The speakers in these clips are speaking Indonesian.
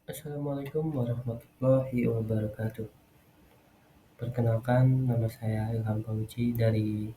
Assalamualaikum warahmatullahi wabarakatuh. Perkenalkan, nama saya Ilham Fauzi dari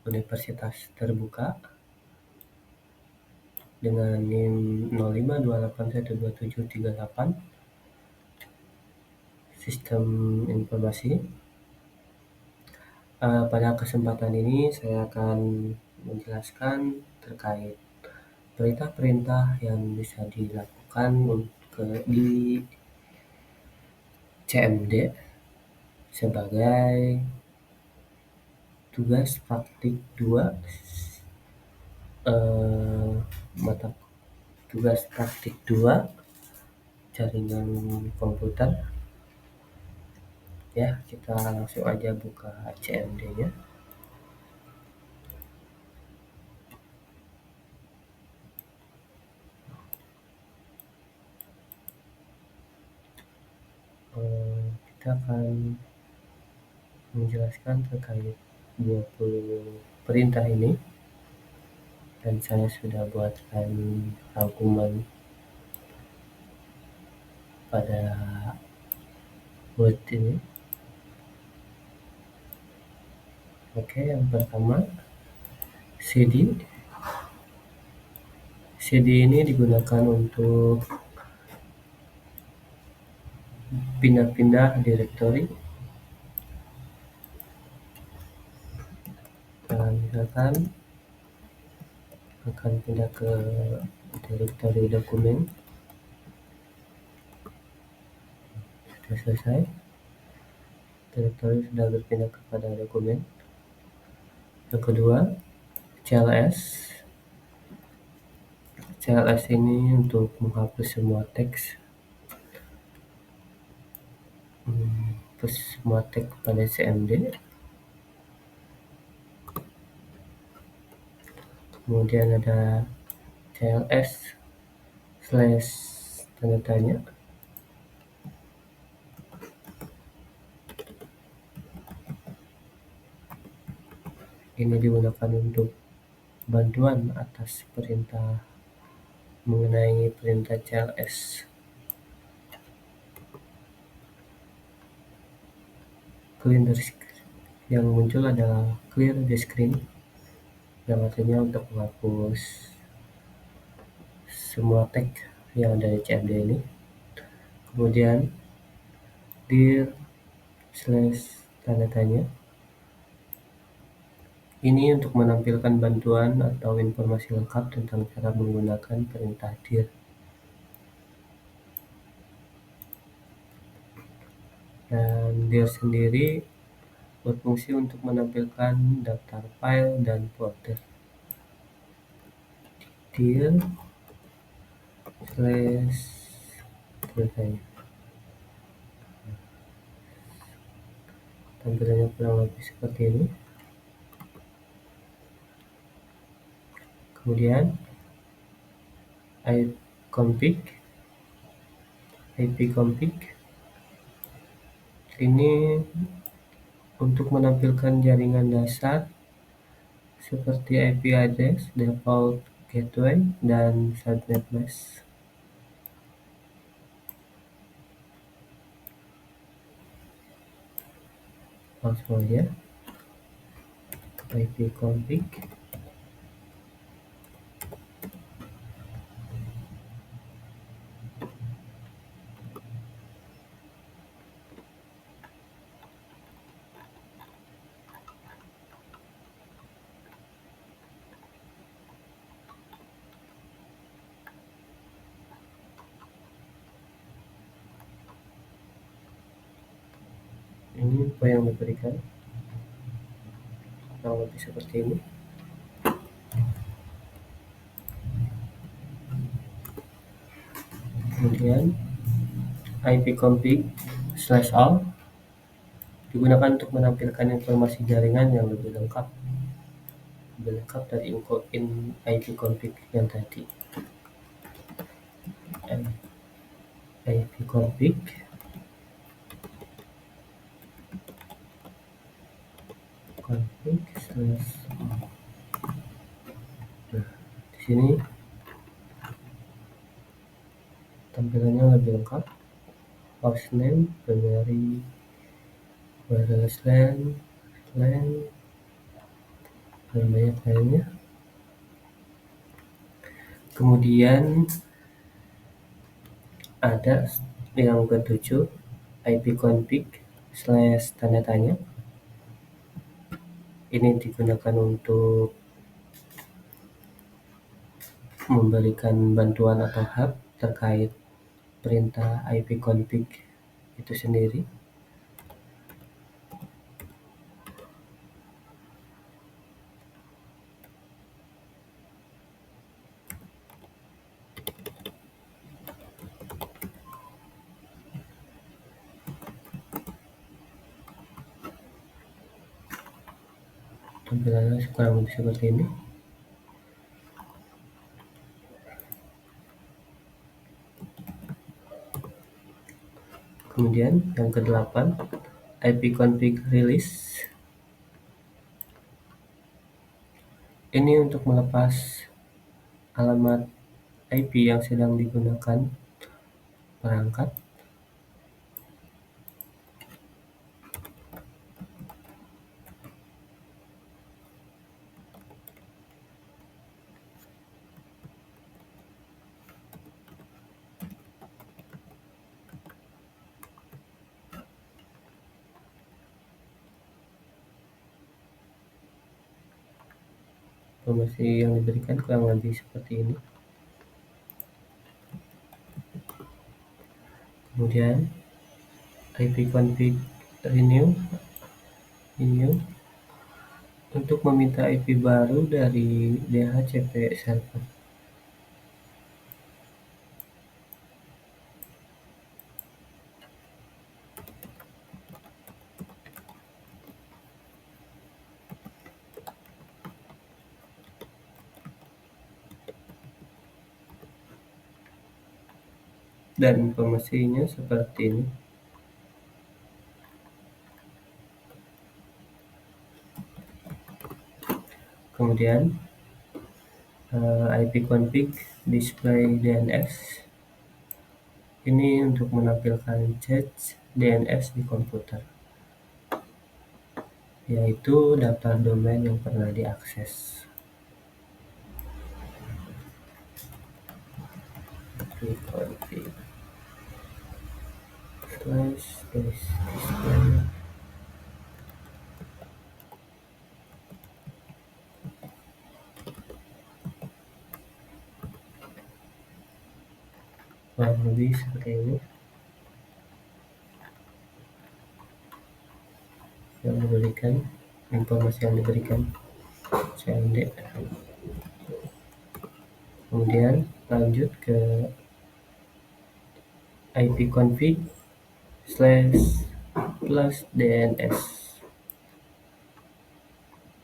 Universitas Terbuka dengan NIM 0528123738 Sistem Informasi. Pada kesempatan ini saya akan menjelaskan terkait perintah-perintah yang bisa dilakukan di CMD sebagai tugas praktik 2 mata tugas praktik 2 jaringan komputer. Ya, kita langsung aja buka CMD-nya. Kita akan menjelaskan terkait 20 perintah ini, dan saya sudah buatkan rangkuman pada Word ini. Oke, yang pertama CD. CD ini digunakan untuk pindah-pindah direktori. Misalkan akan pindah ke direktori dokumen. Sudah selesai, direktori sudah berpindah kepada dokumen. Yang kedua, CLS. CLS ini untuk menghapus semua teks, pada CMD. Kemudian ada CLS / tanda tanya. Ini digunakan untuk bantuan atas perintah mengenai perintah CLS. Clear the screen. Yang muncul adalah clear the screen, yang artinya untuk menghapus semua teks yang ada di CMD ini. Kemudian dir / tanda tanya. Ini untuk menampilkan bantuan atau informasi lengkap tentang cara menggunakan perintah dir. Dan dir sendiri berfungsi untuk menampilkan daftar file dan folder. Dir / tanda tanya. Tampilannya kurang lebih seperti ini. Kemudian ipconfig ini untuk menampilkan jaringan dasar seperti IP address, default gateway, dan subnet mask. Langsung aja ipconfig. Ini info yang diberikan kurang lebih seperti ini. Kemudian ipconfig/all digunakan untuk menampilkan informasi jaringan yang lebih lengkap dari ipconfig yang tadi. ipconfig config/all. Nah, di sini tampilannya lebih lengkap, hostname, primary, wireless LAN, LAN, dan banyak lainnya. Kemudian ada yang ketujuh, ipconfig/tanda tanya. Ini digunakan untuk memberikan bantuan atau help terkait perintah ipconfig itu sendiri. Tampilannya kurang lebih seperti ini. Kemudian yang kedelapan, ipconfig release. Ini untuk melepas alamat IP yang sedang digunakan perangkat. Informasi yang diberikan kurang lebih seperti ini. Kemudian ipconfig renew untuk meminta IP baru dari DHCP server. Dan informasinya seperti ini. Kemudian ipconfig display DNS. Ini untuk menampilkan chat DNS di komputer, yaitu daftar domain yang pernah diakses. ipconfig /display. Kurang lebih seperti ini yang diberikan, informasi yang diberikan CMD. Kemudian lanjut ke ipconfig/+DNS.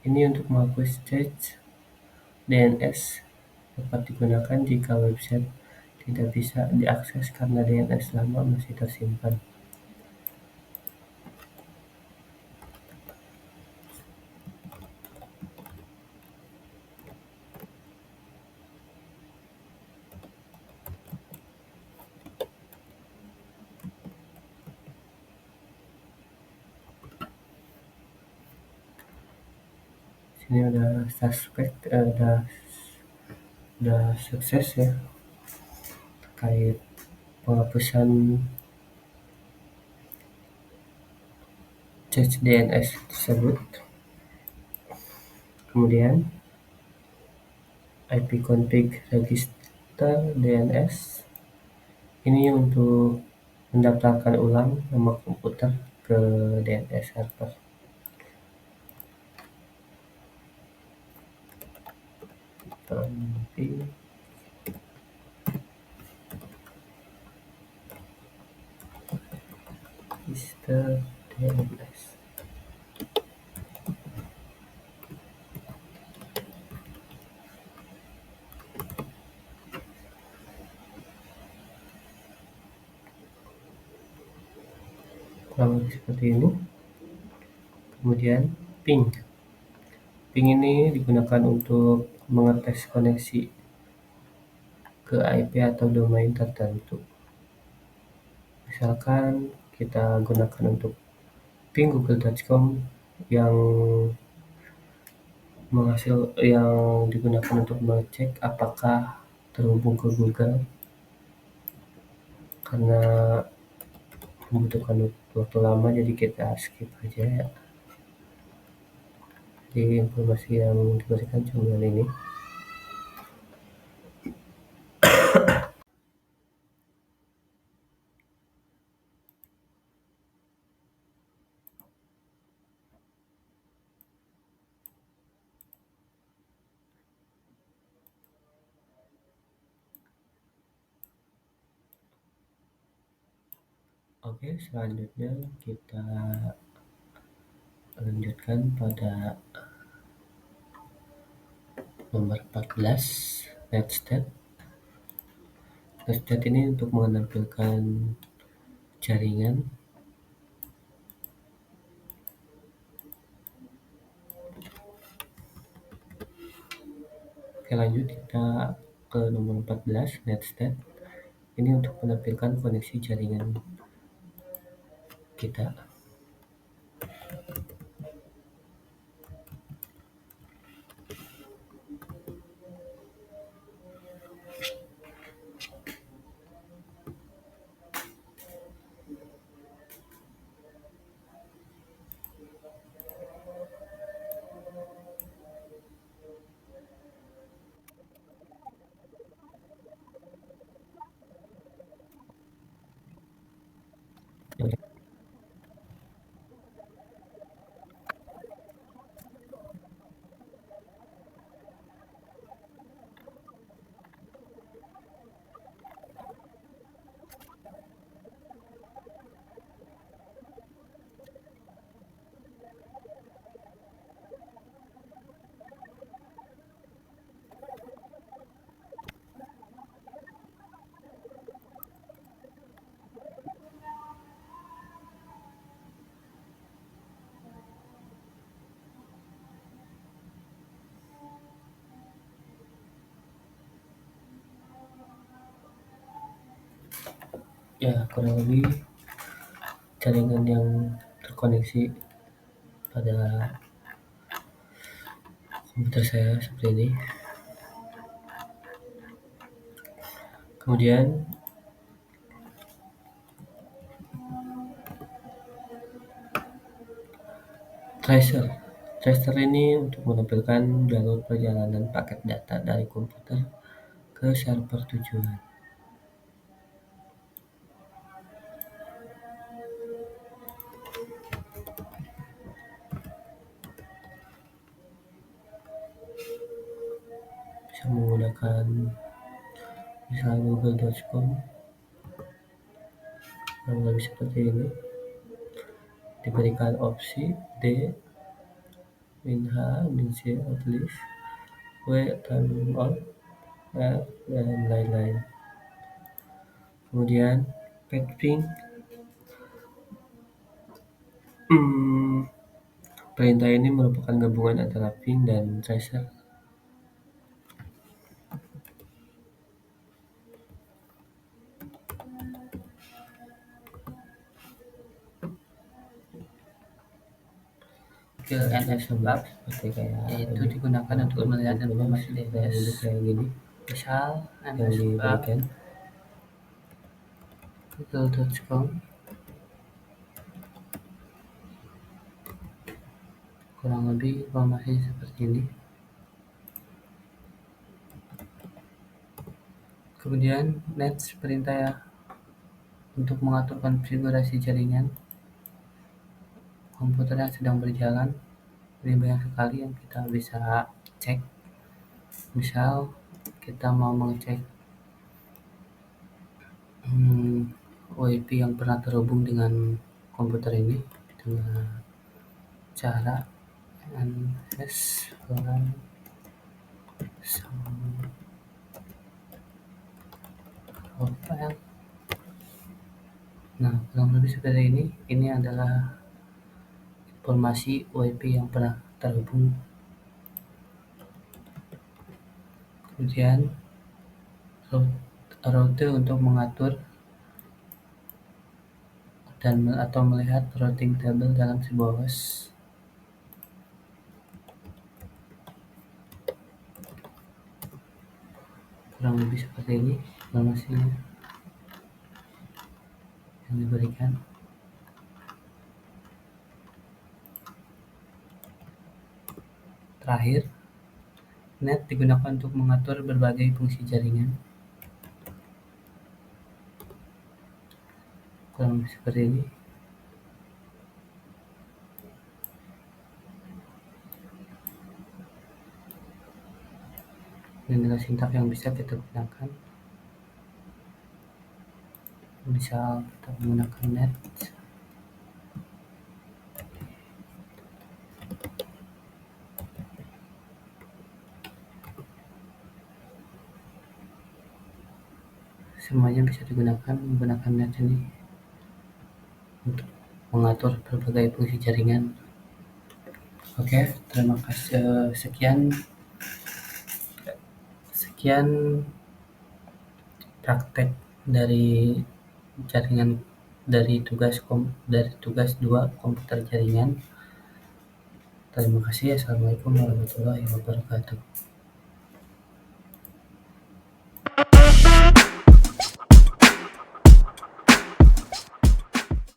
Ini untuk menghapus chat DNS dapat digunakan jika website tidak bisa diakses karena DNS lama masih tersimpan. Sini udah sukses ya terkait penghapusan chat DNS tersebut. Kemudian ipconfig register DNS. Ini untuk mendaftarkan ulang nama komputer ke DNS server. Register DNS. Kurang lebih seperti ini. Kemudian ping ini digunakan untuk mengetes koneksi ke IP atau domain tertentu. Misalkan kita gunakan untuk ping google.com yang digunakan untuk mengecek apakah terhubung ke Google, karena membutuhkan waktu lama jadi kita skip aja ya. Jadi informasi yang diberikan cuma ini. Oke, selanjutnya kita lanjutkan pada nomor 14, Netstat. Netstat ini untuk menampilkan jaringan. Oke, lanjut kita ke nomor 14, Netstat. Ini untuk menampilkan koneksi jaringan kita. Ya, kurang lebih jaringan yang terkoneksi pada komputer saya seperti ini. Kemudian tracer. Tracer ini untuk menampilkan jalur perjalanan paket data dari komputer ke server tujuan. Bisa menggunakan misal google.com, kurang lebih seperti ini. Diberikan opsi D, min H, min C, outlive, W, time on, F, dan lain-lain. Kemudian ping, perintah ini merupakan gabungan antara ping dan tracer. Skill NS Lab seperti kayak yaitu digunakan untuk melihat informasi DNS. kayak gini. Misal Yang NS Lab diberikan google.com, kurang lebih informasi seperti ini. Kemudian next perintah ya untuk mengatur konfigurasi jaringan komputer yang sedang berjalan. Ini banyak sekali yang kita bisa cek. Misal kita mau mengecek WiFi yang pernah terhubung dengan komputer ini dengan cara NS LAN profile. Nah, kurang lebih seperti ini. Ini adalah informasi WiFi yang pernah terhubung. Kemudian route untuk mengatur atau melihat routing table dalam sebuah OS. Kurang lebih seperti ini informasinya yang diberikan. Terakhir, net digunakan untuk mengatur berbagai fungsi jaringan. Kurang lebih seperti ini. Ini adalah sintak yang bisa kita gunakan. Misal kita menggunakan net, semuanya bisa digunakan menggunakan net ini untuk mengatur berbagai fungsi jaringan. Oke, terima kasih. Sekian praktek dari jaringan dari tugas 2 komputer jaringan. Terima kasih. Assalamualaikum warahmatullahi wabarakatuh.